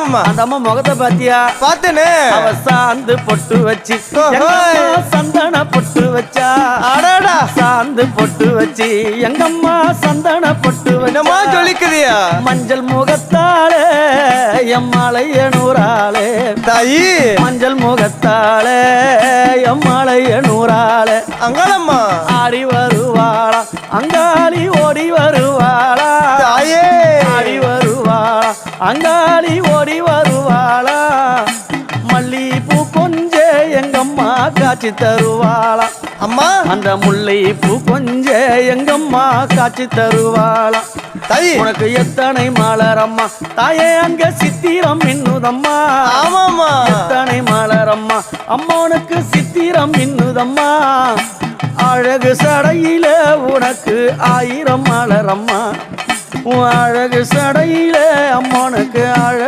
ஆமாமா. அந்த அம்மா முகத்தை பாத்தியா? பார்த்தேனே. அவ சாந்து பொட்டு வச்சு சந்தன பொட்டு வச்சா. அடடா. சாந்து பொட்டு வச்சு எங்கம்மா சந்தன பொட்டு என்னமா வச்சா. சொல்லிக்குதியா? மஞ்சள் முகத்தாளே எம்மாளைய நூறாளே தாயி. மஞ்சள் முகத்தாளே எம்மாளைய நூறாளே அங்காளம்மா ஆடி வருவாளா அங்காளி ஓடி வருவாளா. தாயே. ஆடி வருவாளா அங்காளி ஓடி வருவாளா. மல்லிப்பூ கொஞ்ச எங்கம்மா காட்சி தருவாளா. அம்மா அந்த முல்லைப்பூ கொஞ்ச எங்கம்மா காட்சி தருவாளா. தாயி. உனக்கு எத்தனை மலரம்மா தாயே அங்க சித்திரம் இன்னுதம்மா. ஆமாமா. எத்தனை மலரம்மா அம்மனுக்கு சித்திரம் இன்னுதம்மா. அழகு சடையில உனக்கு 1000 மலரம்மா. உன் அழகு சடையில அம்மனுக்கு அழகு